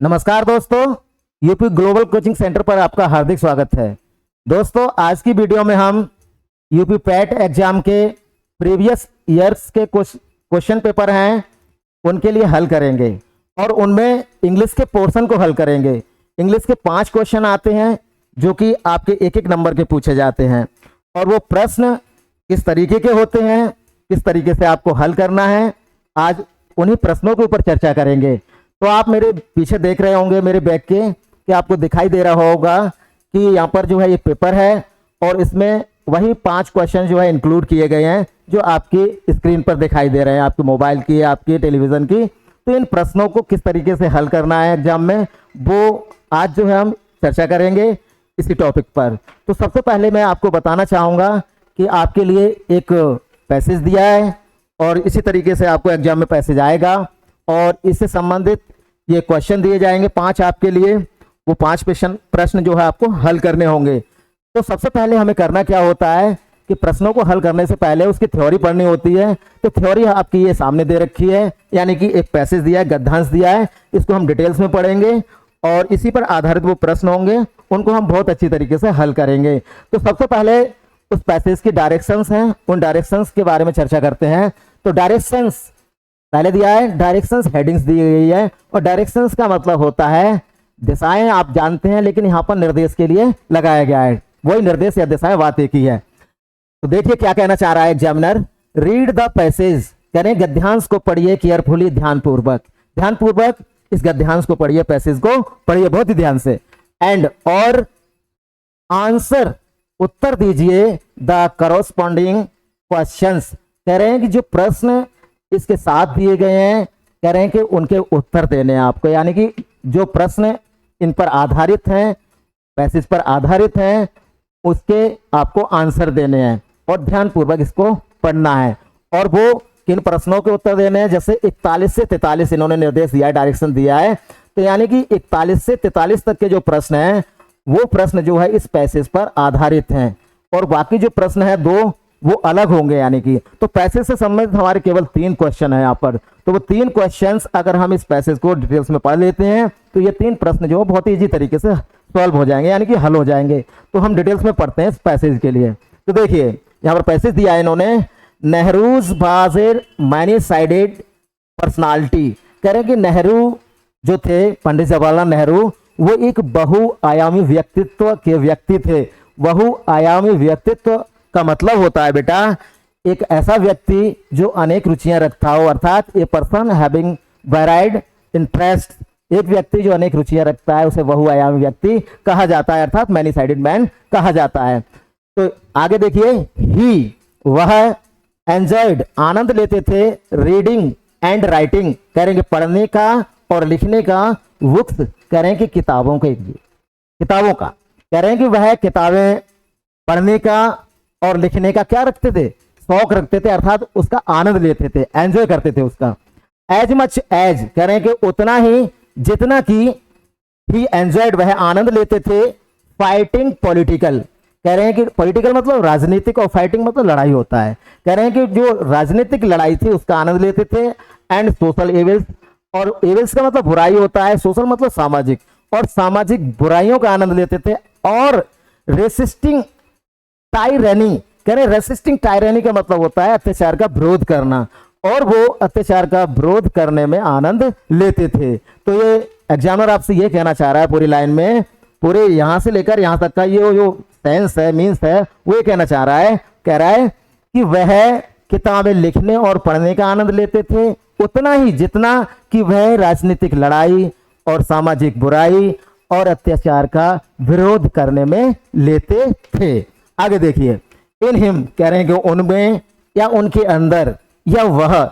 नमस्कार दोस्तों, UP global coaching centre पर आपका हार्दिक स्वागत है। दोस्तों, आज की वीडियो में हम यूपी पैट एग्जाम के प्रीवियस ईयर्स के कुछ क्वेश्चन पेपर हैं उनके लिए हल करेंगे और उनमें इंग्लिश के पोर्शन को हल करेंगे। इंग्लिश के 5 क्वेश्चन आते हैं जो कि आपके एक एक नंबर के पूछे जाते हैं और वो प्रश्न किस तरीके के होते हैं, किस तरीके से आपको हल करना है, आज उन्हीं प्रश्नों के ऊपर चर्चा करेंगे। तो आप मेरे पीछे देख रहे होंगे मेरे बैग के कि आपको दिखाई दे रहा होगा कि यहाँ पर जो है ये पेपर है और इसमें वही 5 क्वेश्चन जो है इंक्लूड किए गए हैं जो आपकी स्क्रीन पर दिखाई दे रहे हैं, आपके मोबाइल की, आपकी टेलीविजन की। तो इन प्रश्नों को किस तरीके से हल करना है एग्जाम में, वो आज जो है हम चर्चा करेंगे इसी टॉपिक पर। तो सबसे पहले मैं आपको बताना चाहूँगा कि आपके लिए एक पैसेज दिया है और इसी तरीके से आपको एग्जाम में पैसेज आएगा और इससे संबंधित ये क्वेश्चन दिए जाएंगे 5 आपके लिए। वो 5 प्रश्न जो है आपको हल करने होंगे। तो सबसे पहले हमें करना क्या होता है कि प्रश्नों को हल करने से पहले उसकी थ्योरी पढ़नी होती है। तो थ्योरी आपकी ये सामने दे रखी है, यानी कि एक पैसेज दिया है, गद्यांश दिया है, इसको हम डिटेल्स में पढ़ेंगे और इसी पर आधारित वो प्रश्न होंगे, उनको हम बहुत अच्छी तरीके से हल करेंगे। तो सबसे पहले उस पैसेज की डायरेक्शंस हैं, उन डायरेक्शंस के बारे में चर्चा करते हैं। तो डायरेक्शंस पहले दिया है, डायरेक्शंस हेडिंग्स दी गई है और डायरेक्शंस का मतलब होता है दिशाएं, आप जानते हैं, लेकिन यहाँ पर निर्देश के लिए लगाया गया है। वही निर्देश या दिशाएं बात एक ही है। तो देखिए क्या कहना चाह रहा है एग्जामिनर। रीड द पैसेज, करें गद्यांश को पढ़िए केयरफुली, ध्यानपूर्वक। ध्यानपूर्वक इस गद्यांश को पढ़िए, पैसेज को पढ़िए बहुत ही ध्यान से। एंड और आंसर, उत्तर दीजिए द करस्पॉन्डिंग क्वेश्चंस, कह रहे हैं कि जो प्रश्न इसके साथ दिए गए हैं, कह रहे हैं कि उनके उत्तर देने हैं आपको, यानी कि जो प्रश्न इन पर आधारित हैं, पैसेज पर आधारित हैं, उसके आपको आंसर देने हैं और ध्यानपूर्वक इसको पढ़ना है। और वो किन प्रश्नों के उत्तर देने हैं, जैसे 41 से 43 इन्होंने निर्देश दिया है, डायरेक्शन दिया है। तो यानी कि 41 से 43 तक के जो प्रश्न हैं वो प्रश्न जो है इस पैसेज पर आधारित हैं और बाकी जो प्रश्न है 2 वो अलग होंगे, यानी कि तो पैसेज से संबंधित हमारे केवल 3 क्वेश्चन है यहाँ पर। तो वो 3 क्वेश्चंस अगर हम इस पैसेज को डिटेल्स में पढ़ लेते हैं तो ये 3 प्रश्न जो बहुत इजी तरीके से सॉल्व हो जाएंगे, यानी कि हल हो जाएंगे। तो हम डिटेल्स में पढ़ते हैं इस पैसेज के लिए। तो देखिए यहाँ पर पैसेज दिया है इन्होंने, Nehru's was a many sided personality, कह रहे हैं कि नेहरू जो थे, पंडित जवाहरलाल नेहरू, वो एक बहुआयामी व्यक्तित्व के व्यक्ति थे। बहुआयामी व्यक्तित्व का मतलब होता है बेटा एक ऐसा व्यक्ति जो अनेक रुचियां रखता हो, अर्थात ए पर्सन हैविंग वैराइड इंटरेस्ट, एक व्यक्ति जो अनेक रुचियां रखता है उसे बहुआयामी व्यक्ति कहा जाता है, अर्थात मैनी साइडेड मैन कहा जाता है। तो आगे देखिए, ही वह एंजॉयड आनंद लेते थे, रीडिंग एंड राइटिंग, करेंगे पढ़ने का और लिखने का, बुक्स करें कि किताबों का, कह रहे हैं कि वह किताबें पढ़ने का और लिखने का क्या रखते थे, शौक रखते थे, अर्थात उसका आनंद लेते थे, एंजॉय करते थे उसका। एज मच एज, कह रहे हैं कि उतना ही जितना कि ही एंजॉयड वह आनंद लेते थे, फाइटिंग पॉलिटिकल, कह रहे हैं कि पॉलिटिकल मतलब राजनीतिक और फाइटिंग मतलब लड़ाई होता है, कह रहे हैं कि जो राजनीतिक लड़ाई थी उसका आनंद लेते थे। एंड सोशल एविल्स, और एविल्स का मतलब बुराई होता है, सोशल मतलब सामाजिक, और सामाजिक बुराइयों का आनंद लेते थे। और रेसिस्टिंग टायरनी, कह रहे रेसिस्टिंग टायरनी का मतलब होता है अत्याचार का विरोध करना, और वो अत्याचार का विरोध करने में आनंद लेते थे। तो ये एग्जामिनर आपसे ये कहना चाह रहा है पूरी लाइन में, पूरे यहां से लेकर यहां तक का ये जो सेंस है, मीन्स है, वो ये कहना चाह रहा है, कह रहा है कि वह किताबें लिखने और पढ़ने का आनंद लेते थे उतना ही जितना कि वह राजनीतिक लड़ाई और सामाजिक बुराई और अत्याचार का विरोध करने में लेते थे। आगे देखिए, इन हिम, कह रहे हैं कि उनमें या उनके अंदर, या वह,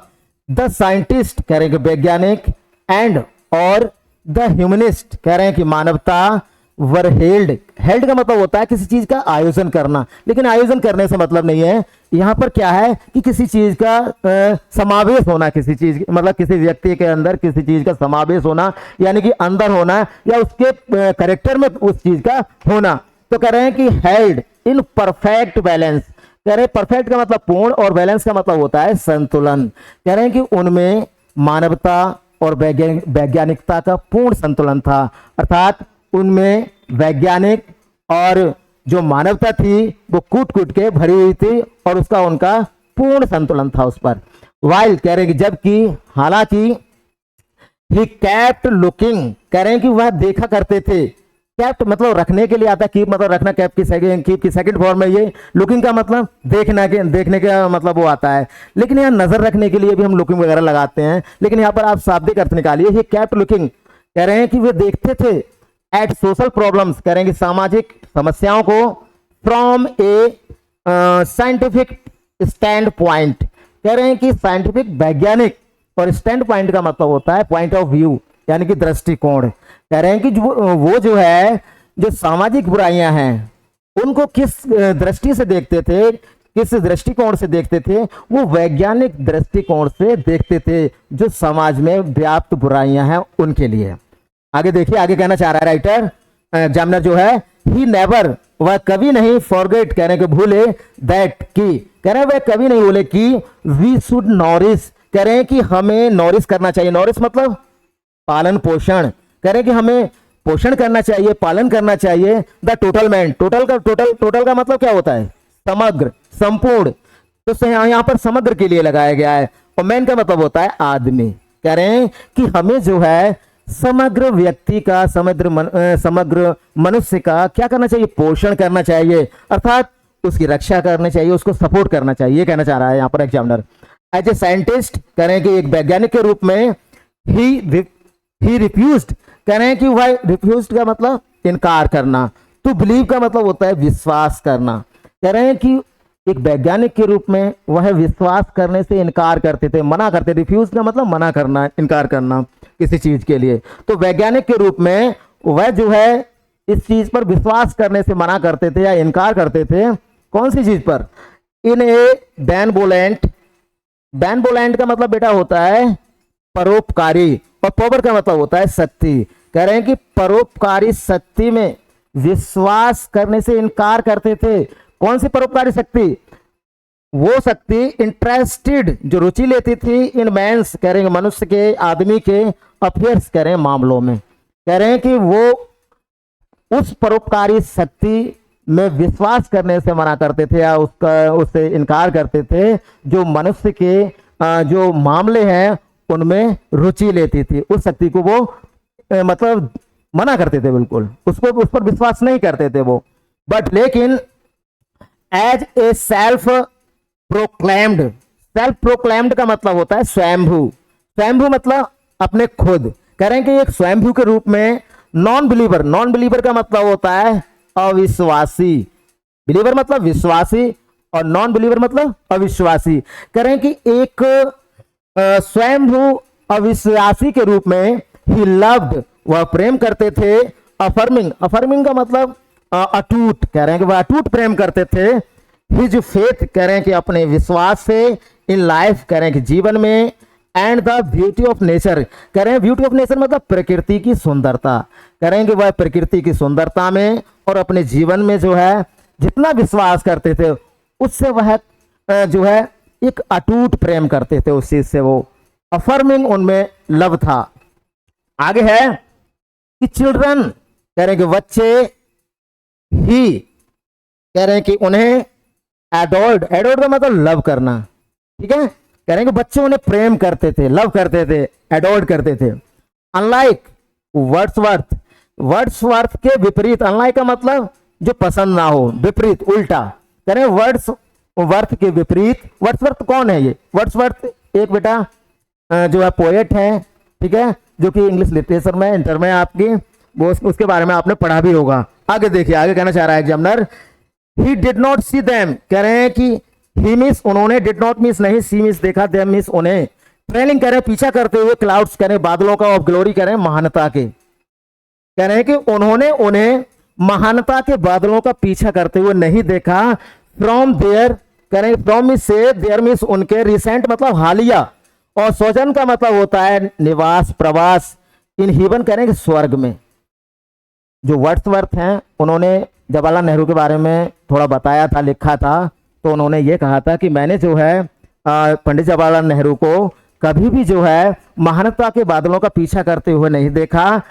द साइंटिस्ट, कह रहे हैं कि वैज्ञानिक, एंड और द ह्यूमनिस्ट, कह रहे हैं कि मानवता, वर हेल्ड, हेल्ड का मतलब होता है किसी चीज का आयोजन करना, लेकिन आयोजन करने से मतलब नहीं है, यहाँ पर क्या है कि किसी चीज का समावेश होना, किसी चीज मतलब किसी व्यक्ति के अंदर किसी चीज का समावेश होना, यानी कि अंदर होना या उसके कैरेक्टर में उस चीज का होना। तो कह रहे हैं कि हेल्ड इन परफेक्ट बैलेंस, कह रहे हैं परफेक्ट का मतलब पूर्ण और बैलेंस का मतलब होता है संतुलन, कह रहे हैं कि उनमें मानवता और वैज्ञानिकता का पूर्ण संतुलन था। अर्थात उनमें वैज्ञानिक और जो मानवता थी वो कूट कूट के भरी हुई थी और उसका उनका पूर्ण संतुलन था उस पर। वाइल कह रहे हैं कि जबकि, हालांकि, ही कैप्ट लुकिंग, कह रहे हैं कि वह देखा करते थे। कैप्ट मतलब रखने के लिए आता है, कीप मतलब रखना, कैप की सेकंड फॉर्म में ये, लुकिंग का मतलब देखने का मतलब वो आता है। लेकिन यहाँ नजर रखने के लिए भी हम लुकिंग वगैरह लगाते हैं, लेकिन यहाँ पर आप शाब्दिक अर्थ निकालिए। ये कैप्ट लुकिंग कह रहे हैं कि वे देखते थे एट सोशल प्रॉब्लम्स, कह रहे हैं कि सामाजिक समस्याओं को, from A scientific stand point, कह रहे हैं कि साइंटिफिक वैज्ञानिक, और स्टैंड पॉइंट का मतलब होता है पॉइंट ऑफ व्यू, यानी कि दृष्टिकोण। कह रहे हैं कि वो जो है, जो सामाजिक बुराइयां हैं उनको किस दृष्टि से देखते थे, किस दृष्टिकोण से देखते थे, वो वैज्ञानिक दृष्टिकोण से देखते थे, जो समाज में व्याप्त बुराइयां हैं उनके लिए। आगे देखिए, आगे कहना चाह रहा है राइटर, एग्जामिनर जो है, ही नेवर, वह कभी नहीं, फॉरगेट कह रहे हैं कि भूले, दैट की, कह रहे हैं वह कभी नहीं भूले कि, वी शुड नॉरिश, कह रहे हैं कि हमें नॉरिश करना चाहिए। नॉरिश मतलब पालन पोषण, कह रहे हैं कि हमें पोषण करना चाहिए, पालन करना चाहिए। द टोटल मैन, टोटल का मतलब क्या होता है, समग्र, संपूर्ण, तो यहाँ पर समग्र के लिए लगाया गया है, और मैन का मतलब होता है आदमी। कह रहे हैं कि हमें जो है समग्र व्यक्ति का, समग्र मनुष्य का क्या करना चाहिए, पोषण करना चाहिए, अर्थात उसकी रक्षा करनी चाहिए, उसको सपोर्ट करना चाहिए, कहना चाह रहा है यहाँ पर एग्जामिनर। एज ए साइंटिस्ट, कह रहे हैं कि एक वैज्ञानिक के रूप में, ही रिफ्यूज्ड, कह रहे हैं कि वह, रिफ्यूज्ड का मतलब इनकार करना, टू बिलीव का मतलब होता है विश्वास करना। कह रहे हैं कि एक वैज्ञानिक के रूप में वह विश्वास करने से इनकार करते थे, मना करते। रिफ्यूज का मतलब मना करना, इनकार करना किसी चीज के लिए। तो वैज्ञानिक के रूप में वह जो है इस चीज पर विश्वास करने से मना करते थे या इनकार करते थे। कौन सी चीज पर, इन ए बेनवोलेंट का मतलब बेटा होता है परोपकारी, और पावर का मतलब होता है शक्ति। कह रहे हैं कि परोपकारी शक्ति में विश्वास करने से इनकार करते थे। कौन सी परोपकारी शक्ति, वो शक्ति इंटरेस्टेड, जो रुचि लेती थी, इन मैंस, कह रहे हैं मनुष्य के, आदमी के, अफेयर्स, कह रहे हैं मामलों में। कह रहे हैं कि वो उस परोपकारी शक्ति में विश्वास करने से मना करते थे या उससे इनकार करते थे, जो मनुष्य के जो मामले हैं उनमें रुचि लेती थी। उस शक्ति को वो मतलब मना करते थे, बिल्कुल उस पर विश्वास नहीं करते थे वो। बट लेकिन एज ए सेल्फ प्रोक्लेम्ड का मतलब होता है स्वयंभू मतलब अपने खुद। कह रहे हैं कि एक स्वयंभू के रूप में नॉन बिलीवर का मतलब होता है अविश्वासी। बिलीवर मतलब विश्वासी और नॉन बिलीवर मतलब अविश्वासी। कह रहे हैं कि एक स्वयंभू अविश्वासी के रूप में ही लव्ड, वह प्रेम करते थे। अफर्मिंग का मतलब अटूट, कह रहे हैं कि वह अटूट प्रेम करते थे। हिज फेथ, कह रहे हैं कि अपने विश्वास से, इन लाइफ, कह रहे हैं कि जीवन में, and the beauty of nature, कह रहे हैं ब्यूटी ऑफ नेचर मतलब प्रकृति की सुंदरता। कह रहे हैं कि वह प्रकृति की सुंदरता में और अपने जीवन में जो है जितना विश्वास करते थे उससे वह जो है एक अटूट प्रेम करते थे उस चीज से। वो अफर्मिंग उनमें लव था। आगे है कि चिल्ड्रन, कह रहे हैं कि बच्चे, ही, कह रहे हैं कि उन्हें एडोर्ड का मतलब लव करना, ठीक है। कह रहे हैं कि बच्चे उन्हें प्रेम करते थे, लव करते थे, एडोर्ड करते थे। अनलाइक वर्ड्सवर्थ के विपरीत, अनलाइक का मतलब जो पसंद ना हो, विपरीत, उल्टा। कह रहे हैं वर्ड्सवर्थ के विपरीत। वर्ड्सवर्थ कौन है? ये वर्ड्सवर्थ एक बेटा जो है पोएट है, ठीक है, जो कि इंग्लिश लिटरेचर में इंटर में आपकी वो उसके बारे में आपने पढ़ा भी होगा। आगे देखिए, आगे कहना चाह रहा है examiner, he did not see them, कह रहे हैं कि ही मिस उन्होंने, डिड नॉट मिस नहीं, सी मिस देखा, देम मिस उन्हें। ट्रेलिंग कह रहे हैं पीछा करते हुए, क्लाउड्स कह रहे हैं बादलों का, ऑफ ग्लोरी कह रहे हैं महानता के। कह रहे हैं कि उन्होंने उन्हें महानता के बादलों का पीछा करते हुए नहीं देखा। फ्रॉम देयर, कह रहे हैं फ्रॉम मिस से, देयर मिस उनके, रिसेंट मतलब हालिया, और सोजन का मतलब होता है निवास, प्रवास। इन हेवन कह रहे हैं कि स्वर्ग में। जो वर्ड्सवर्थ हैं उन्होंने जवाहरलाल नेहरू के बारे में थोड़ा बताया था, लिखा था, तो उन्होंने ये कहा था कि मैंने जो है पंडित जवाहरलाल नेहरू को कभी भी जो है महानता के बादलों का पीछा करते हुए नहीं देखा।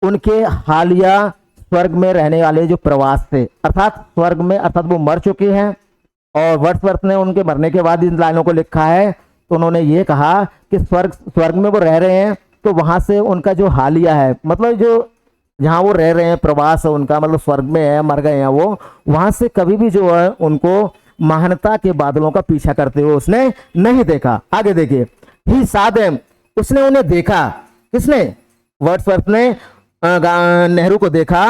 उनके हालिया स्वर्ग में रहने वाले जो प्रवास थे, अर्थात स्वर्ग में, अर्थात वो मर चुके हैं, और वर्ड्सवर्थ ने उनके मरने के बाद इन लाइनों को लिखा है। तो उन्होंने ये कहा कि स्वर्ग में वो रह रहे हैं, तो वहां से उनका जो हालिया है, मतलब जो जहाँ वो रह रहे हैं, प्रवास है उनका, मतलब स्वर्ग में है, मर गए हैं वो, वहां से कभी भी जो है उनको महानता के बादलों का पीछा करते हुए उसने नहीं देखा। आगे देखिए, ही saw them, उसने उन्हें देखा। किसने? वर्ड्सवर्थ ने नेहरू को देखा।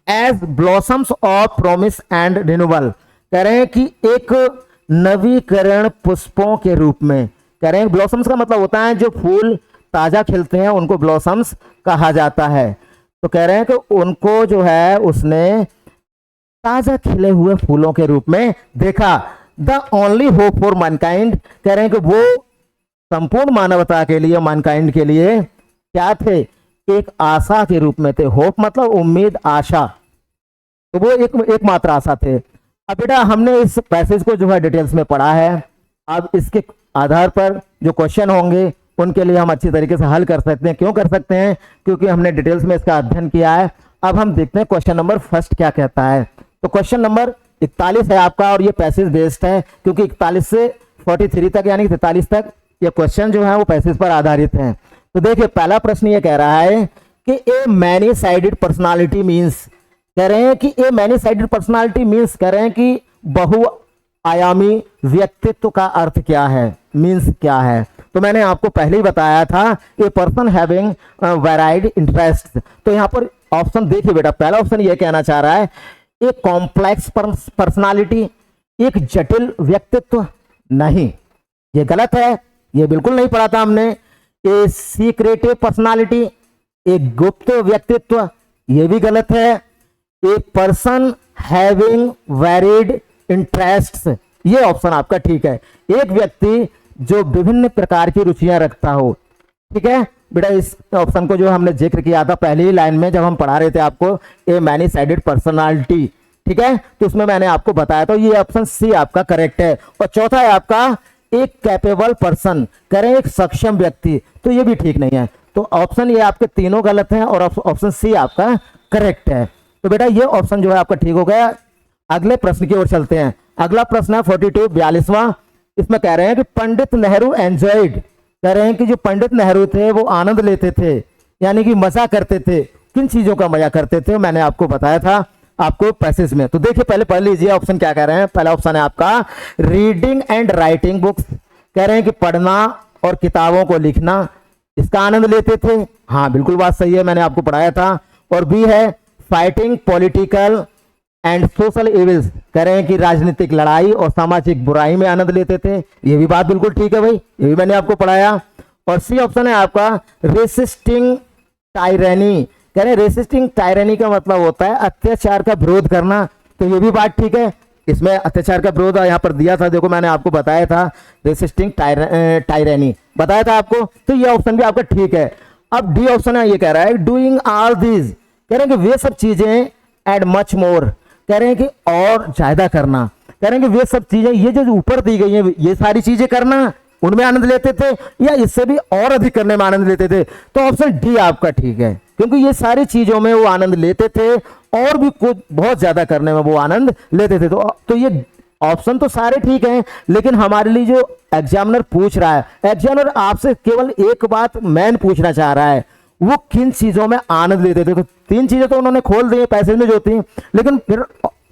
As blossoms of promise and renewal, कह रहे हैं कि एक नवीकरण पुष्पों के रूप में। कह रहे हैं ब्लॉसम्स का मतलब होता है जो फूल ताजा खिलते हैं, उनको ब्लॉसम्स कहा जाता है। तो कह रहे हैं कि उनको जो है उसने ताजा खिले हुए फूलों के रूप में देखा। The only hope for Mankind, कह रहे हैं कि वो संपूर्ण मानवता के लिए, मैनकाइंड के लिए क्या थे? एक आशा के रूप में थे। होप मतलब उम्मीद, आशा, तो वो एकमात्र आशा थे। अब बेटा हमने इस पैसेज को जो है डिटेल्स में पढ़ा है। अब इसके आधार पर जो क्वेश्चन होंगे उनके लिए हम अच्छी तरीके से हल कर सकते हैं। क्यों कर सकते हैं? क्योंकि हमने डिटेल्स में इसका अध्ययन किया है। अब हम देखते हैं क्वेश्चन नंबर फर्स्ट क्या कहता है। तो क्वेश्चन नंबर 41 है आपका, और ये पैसेज बेस्ड है, क्योंकि 41 से 43 तक यानी 43 तक ये क्वेश्चन जो है वो पैसेज पर आधारित हैं। तो देखिए पहला प्रश्न ये कह रहा है कि ए मैनी साइडेड पर्सनालिटी मीन्स, कह रहे हैं कि ए मैनी साइडेड पर्सनालिटी मीन्स, कह रहे हैं कि बहुआयामी व्यक्तित्व का अर्थ क्या है, मीन्स क्या है। तो मैंने आपको पहले ही बताया था, ए पर्सन हैविंग वैराइड इंटरेस्ट। तो यहाँ पर ऑप्शन देखिए बेटा, पहला ऑप्शन ये कहना चाह रहा है एक कॉम्प्लेक्स पर्सनालिटी, एक जटिल व्यक्तित्व। नहीं, ये गलत है, ये बिल्कुल नहीं पढ़ा था हमने। ए सीक्रेटिव पर्सनालिटी, एक गुप्त व्यक्तित्व, ये भी गलत है। A person having varied interests, ये ऑप्शन आपका ठीक है। एक व्यक्ति जो विभिन्न प्रकार की रुचियां रखता हो। ठीक है बेटा, इस ऑप्शन को जो हमने जिक्र किया था पहली ही लाइन में जब हम पढ़ा रहे थे आपको, ए मैनी साइडेड पर्सनालिटी। ठीक है, तो उसमें मैंने आपको बताया, तो ये ऑप्शन सी आपका करेक्ट है। और चौथा है आपका एक कैपेबल पर्सन, कह रहे हैं एक सक्षम व्यक्ति, तो ये भी ठीक नहीं है। तो ऑप्शन ये आपके तीनों गलत हैं और ऑप्शन सी आपका करेक्ट है। तो बेटा ये ऑप्शन जो है आपका ठीक हो गया। अगले प्रश्न की ओर चलते हैं। अगला प्रश्न है 42, 42वां। इसमें कह रहे हैं कि पंडित नेहरू एंजॉयड, कह रहे हैं कि जो पंडित नेहरू थे वो आनंद लेते थे, यानी कि मजा करते थे। किन चीजों का मजा करते थे? मैंने आपको बताया था आपको पैसेज में। तो देखिए पहले पढ़ लीजिए ऑप्शन क्या कह रहे हैं। पहला ऑप्शन है आपका रीडिंग एंड राइटिंग बुक्स, कह रहे हैं कि पढ़ना और किताबों को लिखना, इसका आनंद लेते थे। हाँ बिल्कुल बात सही है, मैंने आपको पढ़ाया था। और बी है fighting political and social evils, कह रहे हैं कि राजनीतिक लड़ाई और सामाजिक बुराई में आनंद लेते थे। ये भी बात बिल्कुल ठीक है भाई, ये भी मैंने आपको पढ़ाया। और सी ऑप्शन है आपका रेसिस्टिंग टायरेनी, कह रहे हैं रेसिस्टिंग टायरेनी का मतलब होता है अत्याचार का विरोध करना, तो ये भी बात ठीक है। इसमें अत्याचार का विरोध यहाँ पर दिया था, देखो मैंने आपको बताया था रेसिस्टिंग टायरेनी बताया था आपको, तो ये ऑप्शन भी आपका ठीक है। अब डी ऑप्शन है, ये कह रहा है डूइंग ऑल दीज, कह रहे हैं कि वे सब चीजें एंड मच मोर, कह रहे हैं कि और ज्यादा करना, कह रहे हैं कि वे सब चीजें, ये जो ऊपर दी गई हैं ये सारी चीजें करना, उनमें आनंद लेते थे, या इससे भी और अधिक करने में आनंद लेते थे। तो ऑप्शन डी आपका ठीक है, क्योंकि ये सारी चीजों में वो आनंद लेते थे और भी कुछ बहुत ज्यादा करने में वो आनंद लेते थे। तो ये ऑप्शन तो सारे ठीक हैं, लेकिन हमारे लिए जो एग्जामिनर पूछ रहा है, एग्जामिनर आपसे केवल एक बात मैन पूछना चाह रहा है, वो किन चीजों में आनंद लेते थे। तो तीन चीजें तो उन्होंने खोल दी पैसेज में जो थी, लेकिन फिर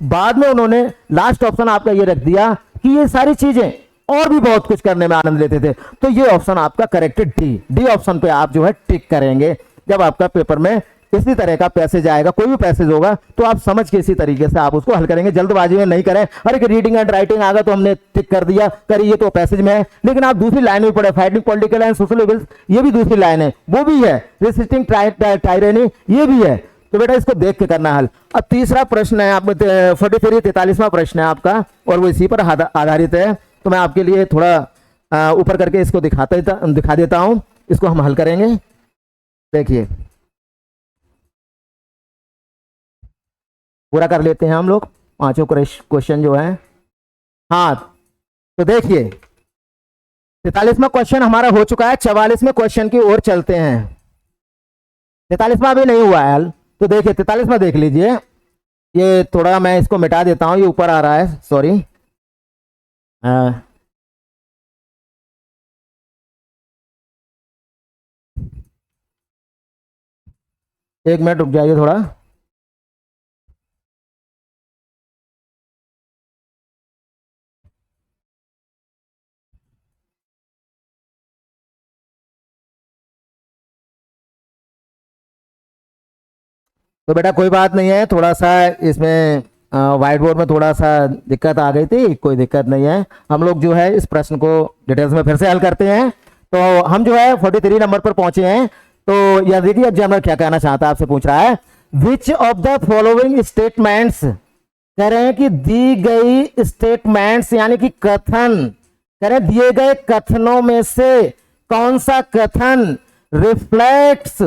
बाद में उन्होंने लास्ट ऑप्शन आपका ये रख दिया कि ये सारी चीजें और भी बहुत कुछ करने में आनंद लेते थे। तो ये ऑप्शन आपका करेक्ट है, डी ऑप्शन पे आप जो है टिक करेंगे। जब आपका पेपर में इसी तरह का पैसेज आएगा, कोई भी पैसेज होगा, तो आप समझ के इसी तरीके से आप उसको हल करेंगे, जल्दबाजी में नहीं करें। अरे कि रीडिंग एंड राइटिंग आ गया तो हमने टिक कर दिया, करिए तो पैसेज में है, लेकिन आप दूसरी लाइन में पढ़े fighting political and social evils, ये भी दूसरी लाइन है, वो भी है रेसिस्टिंग टायरेनी, ये भी है। तो बेटा इसको देख के करना हल। अब तीसरा प्रश्न है आप 43 43वां प्रश्न है आपका, और वो इसी पर आधारित है। तो मैं आपके लिए थोड़ा ऊपर करके इसको दिखा देता हूं, इसको हम हल करेंगे। देखिए पूरा कर लेते हैं हम लोग पांचों क्वेश्चन जो है। हाँ तो देखिए 43वां क्वेश्चन हमारा हो चुका है, 44वें क्वेश्चन की ओर चलते हैं। 43वां अभी नहीं हुआ है, तो देखिए 43वां देख लीजिए। ये थोड़ा मैं इसको मिटा देता हूं, ये ऊपर आ रहा है, सॉरी। एक मिनट रुक जाइए थोड़ा। तो बेटा कोई बात नहीं है, थोड़ा सा इसमें व्हाइट बोर्ड में थोड़ा सा दिक्कत आ गई थी, कोई दिक्कत नहीं है। हम लोग जो है इस प्रश्न को डिटेल्स में फिर से हल करते हैं। तो हम जो है 43 नंबर पर पहुंचे हैं। तो यह देखिए एग्जामिनर क्या कहना चाहता है, आपसे पूछ रहा है, which of the following statements, कह रहे हैं कि दी गई स्टेटमेंट्स यानी कि कथन, कह रहे हैं दिए गए कथनों में से कौन सा कथन रिफ्लेक्ट्स,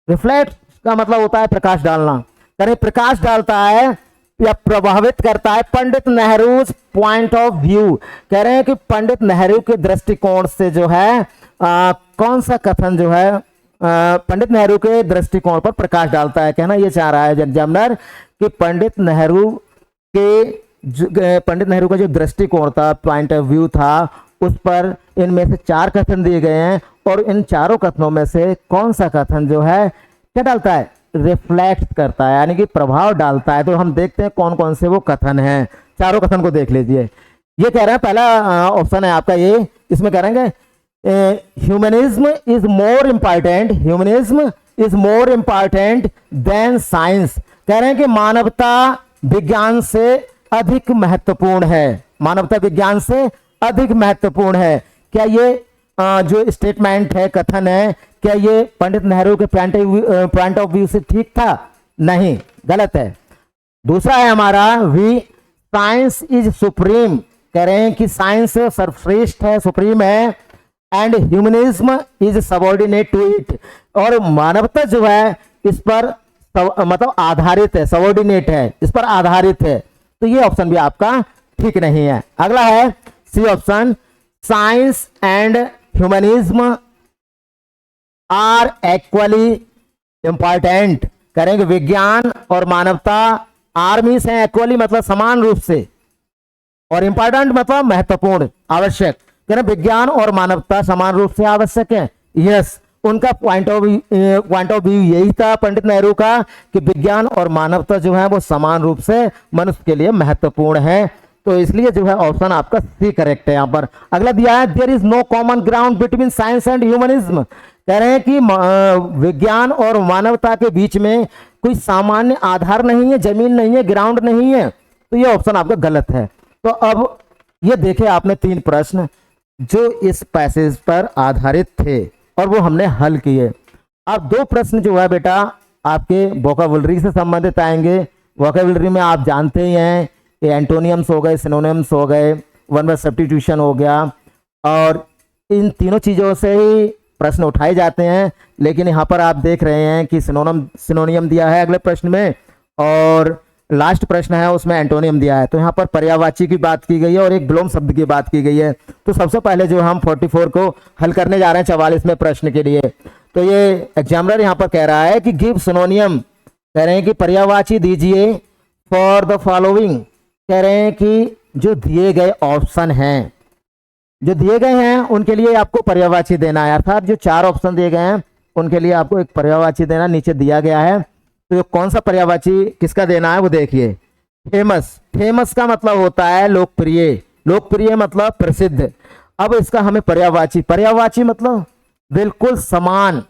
रिफ्लेक्ट का मतलब होता है प्रकाश डालना, कह रहे प्रकाश डालता है या प्रभावित करता है Pandit Nehru point of view, कह रहे हैं कि पंडित नेहरू के दृष्टिकोण से जो है कौन सा कथन जो है पंडित नेहरू के दृष्टिकोण पर प्रकाश डालता है। कहना यह चाह रहा है एग्जामिनर कि पंडित नेहरू का जो दृष्टिकोण था, पॉइंट ऑफ व्यू था, उस पर इनमें से 4 कथन दिए गए हैं और इन चारों कथनों में से कौन सा कथन जो है क्या डालता है, रिफ्लेक्ट करता है यानी कि प्रभाव डालता है। तो हम देखते हैं कौन कौन से वो कथन हैं, चारों कथन को देख लीजिए। ये कह रहे हैं पहला ऑप्शन है आपका ये, इसमें कह रहे हैं humanism is more important, humanism is more important than science, कह रहे हैं कि मानवता विज्ञान से अधिक महत्वपूर्ण है, मानवता विज्ञान से अधिक महत्वपूर्ण है। क्या ये जो स्टेटमेंट है, कथन है, क्या ये पंडित नेहरू के पॉइंट ऑफ व्यू से ठीक था? नहीं, गलत है। दूसरा है हमारा वी साइंस इज सुप्रीम, कह रहे हैं कि साइंस सर्वश्रेष्ठ है, सुप्रीम है, and humanism is subordinate to it, और मानवता जो है इस पर मतलब आधारित है, सबऑर्डिनेट है, इस पर आधारित है। तो ये ऑप्शन भी आपका ठीक नहीं है। अगला है C option, science and humanism are equally important, करेंगे विज्ञान और मानवता आर मीन्स है इक्वली मतलब समान रूप से, और इंपॉर्टेंट मतलब महत्वपूर्ण, आवश्यक, करें विज्ञान और मानवता समान रूप से आवश्यक है। यस, उनका पॉइंट ऑफ व्यू यही था पंडित नेहरू का कि विज्ञान और मानवता जो है वो समान रूप से मनुष्य के लिए महत्वपूर्ण है। तो इसलिए जो है ऑप्शन आपका सी करेक्ट है। यहां पर अगला दिया है, there is no common ground between science and humanism, कह रहे हैं कि विज्ञान और मानवता के बीच में कोई सामान्य आधार नहीं है, जमीन नहीं है, ग्राउंड नहीं है। तो ये ऑप्शन आपका गलत है। तो अब ये देखे आपने 3 प्रश्न जो इस पैसेज पर आधारित थे और वो हमने हल किए। अब 2 प्रश्न जो है बेटा आपके वोकैबुलरी से संबंधित आएंगे। वोकैबुलरी में आप जानते ही हैं ये एंटोनियम्स हो गए, सिनोनिम्स हो गए, वन वर्ड सब्स्टिट्यूशन हो गया, और इन तीनों चीज़ों से ही प्रश्न उठाए जाते हैं। लेकिन यहाँ पर आप देख रहे हैं कि सिनोनियम दिया है अगले प्रश्न में, और लास्ट प्रश्न है उसमें एंटोनियम दिया है। तो यहाँ पर पर्यायवाची की बात की गई है और एक विलोम शब्द की बात की गई है। तो सबसे पहले जो हम 44 को हल करने जा रहे हैं 44वें प्रश्न के लिए। तो ये एग्जामिनर यहाँ पर कह रहा है कि गिव सिनोनियम, कह रहे हैं कि पर्यायवाची दीजिए फॉर द फॉलोइंग, कह रहे हैं कि जो दिए गए ऑप्शन हैं, जो दिए गए हैं उनके लिए आपको पर्यायवाची देना है, अर्थात जो 4 ऑप्शन दिए गए हैं उनके लिए आपको एक पर्यायवाची देना नीचे दिया गया है। तो कौन सा पर्यायवाची किसका देना है वो देखिए। फेमस, फेमस का मतलब होता है लोकप्रिय, लोकप्रिय मतलब प्रसिद्ध। अब इसका हमें पर्यायवाची, पर्यायवाची मतलब बिल्कुल समान,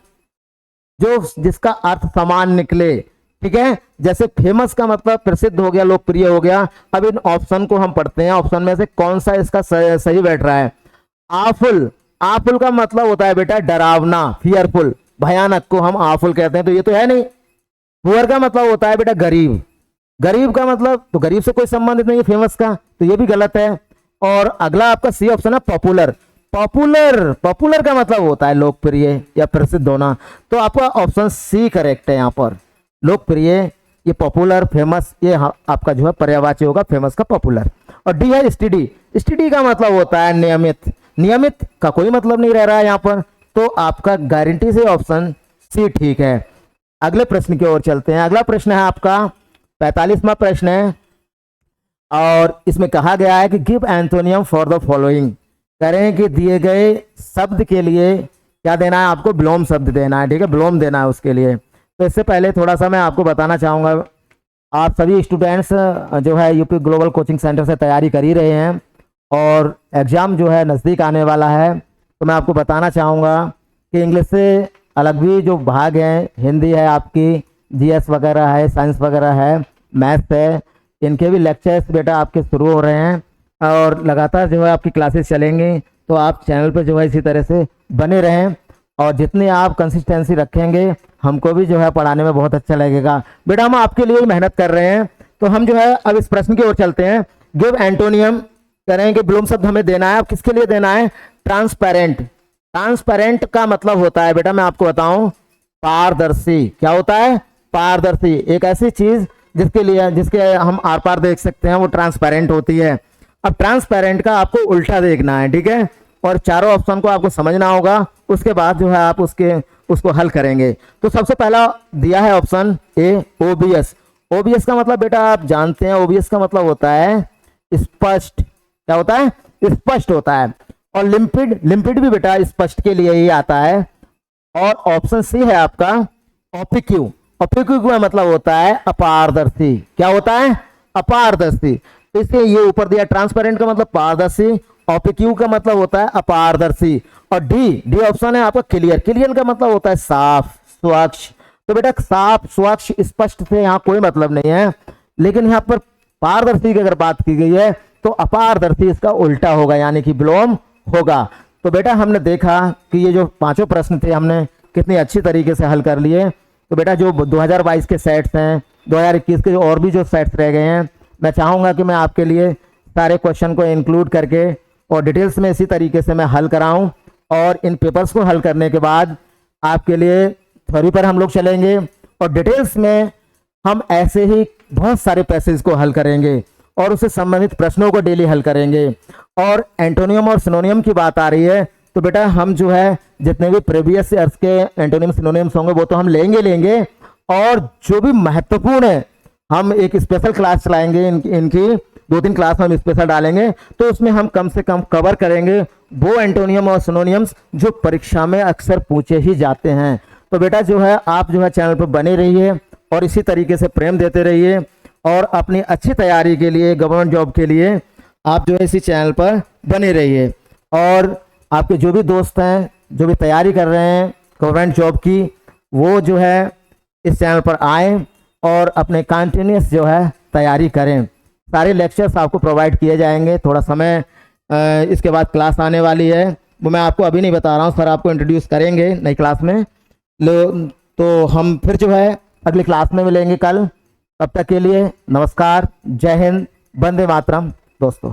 जो जिसका अर्थ समान निकले, ठीक है। जैसे फेमस का मतलब प्रसिद्ध हो गया, लोकप्रिय हो गया। अब इन ऑप्शन को हम पढ़ते हैं, ऑप्शन में से कौन सा इसका सही बैठ रहा है। आफुल, आफुल का मतलब होता है बेटा डरावना, फियरफुल, भयानक को हम आफुल कहते हैं, तो ये तो है नहीं। पुअर का मतलब होता है बेटा गरीब, गरीब का मतलब तो गरीब से कोई संबंधित नहीं है फेमस का, तो ये भी गलत है। और अगला आपका सी ऑप्शन है पॉपुलर, पॉपुलर, पॉपुलर का मतलब होता है लोकप्रिय या प्रसिद्ध होना। तो आपका ऑप्शन सी करेक्ट है यहाँ पर, लोकप्रिय, ये पॉपुलर, फेमस, ये आपका जो है पर्यायवाची होगा फेमस का पॉपुलर। और डी है स्टडी, स्टडी का मतलब होता है नियमित, नियमित का कोई मतलब नहीं रह रहा है यहाँ पर, तो आपका गारंटी से ऑप्शन सी ठीक है। अगले प्रश्न की ओर चलते हैं। अगला प्रश्न है आपका 45वां प्रश्न है, और इसमें कहा गया है कि give antonym for the following. करें कि दिए गए शब्द के लिए क्या देना है आपको, विलोम शब्द देना है, ठीक है, विलोम देना है उसके लिए। तो इससे पहले थोड़ा सा मैं आपको बताना चाहूँगा, आप सभी स्टूडेंट्स जो है यूपी ग्लोबल कोचिंग सेंटर से तैयारी कर ही रहे हैं और एग्ज़ाम जो है नज़दीक आने वाला है, तो मैं आपको बताना चाहूँगा कि इंग्लिश से अलग भी जो भाग हैं, हिंदी है आपकी, जीएस वगैरह है, साइंस वगैरह है, मैथ्स है, इनके भी लेक्चर्स बेटा आपके शुरू हो रहे हैं और लगातार जो है आपकी क्लासेस चलेंगी। तो आप चैनल पर जो है इसी तरह से बने रहें, और जितनी आप कंसिस्टेंसी रखेंगे हमको भी जो है पढ़ाने में बहुत अच्छा लगेगा। बेटा हम आपके लिए मेहनत कर रहे हैं। तो हम जो है अब इस प्रश्न की ओर चलते हैं। गिव एंटोनियम, करेंगे विलोम शब्द हमें देना है। अब किसके लिए देना है, ट्रांसपेरेंट। ट्रांसपेरेंट का मतलब होता है बेटा मैं आपको बताऊं, पारदर्शी। क्या होता है, पारदर्शी। एक ऐसी चीज जिसके हम आर पार देख सकते हैं, वो ट्रांसपेरेंट होती है। अब ट्रांसपेरेंट का आपको उल्टा देखना है, ठीक है, और चारों ऑप्शन को आपको समझना होगा, उसके बाद जो है आप उसको हल करेंगे। तो सबसे पहला दिया है ऑप्शन ए, ओबीएस। ओबीएस का मतलब बेटा आप जानते हैं, ओबीएस का मतलब होता है स्पष्ट। क्या होता है, स्पष्ट होता है। और लिम्पिड, लिम्पिड भी बेटा स्पष्ट के लिए ही आता है। और ऑप्शन सी है आपका ओपिक्यू। ओपिक्यू का मतलब होता है अपारदर्शी। क्या होता है, अपारदर्शी। तो इसलिए ये ऊपर दिया, ट्रांसपेरेंट का मतलब पारदर्शी, ओपिक्यू का मतलब होता है अपारदर्शी। और डी ऑप्शन है आपका क्लियर। क्लियर का मतलब होता है साफ, स्वच्छ। तो बेटा साफ, स्वच्छ, स्पष्ट से यहाँ कोई मतलब नहीं है, लेकिन यहाँ पर पारदर्शी की अगर बात की गई है तो अपारदर्शी इसका उल्टा होगा, यानी कि विलोम होगा। तो बेटा हमने देखा कि ये जो पांचों प्रश्न थे हमने कितनी अच्छी तरीके से हल कर लिए। तो बेटा जो 2022 के सेट्स हैं, 2021 के और भी जो सेट्स रह गए हैं, मैं चाहूँगा कि मैं आपके लिए सारे क्वेश्चन को इंक्लूड करके और डिटेल्स में इसी तरीके से मैं हल कराऊं। और इन पेपर्स को हल करने के बाद आपके लिए थ्योरी पर हम लोग चलेंगे और डिटेल्स में हम ऐसे ही बहुत सारे पैसेज को हल करेंगे और उससे संबंधित प्रश्नों को डेली हल करेंगे। और एंटोनियम और सिनोनियम की बात आ रही है, तो बेटा हम जो है जितने भी प्रीवियस ईयर्स के एंटोनियम सिनोनियम्स होंगे वो तो हम लेंगे, और जो भी महत्वपूर्ण है हम एक स्पेशल क्लास चलाएंगे, इनकी 2-3 क्लास में हम स्पेशल डालेंगे, तो उसमें हम कम से कम कवर करेंगे वो एंटोनियम और सिनोनियम्स जो परीक्षा में अक्सर पूछे ही जाते हैं। तो बेटा जो है आप जो है चैनल पर बने रहिए और इसी तरीके से प्रेम देते रहिए, और अपनी अच्छी तैयारी के लिए, गवर्नमेंट जॉब के लिए आप जो है इसी चैनल पर बने रहिए। और आपके जो भी दोस्त हैं जो भी तैयारी कर रहे हैं गवर्नमेंट जॉब की, वो जो है इस चैनल पर आएँ और अपने कंटिन्यूस जो है तैयारी करें। सारे लेक्चर्स आपको प्रोवाइड किए जाएंगे। थोड़ा समय इसके बाद क्लास आने वाली है, वो मैं आपको अभी नहीं बता रहा हूँ, सर आपको इंट्रोड्यूस करेंगे नई क्लास में। तो हम फिर जो है अगली क्लास में मिलेंगे कल। तब तक के लिए नमस्कार, जय हिंद, वंदे मातरम दोस्तों।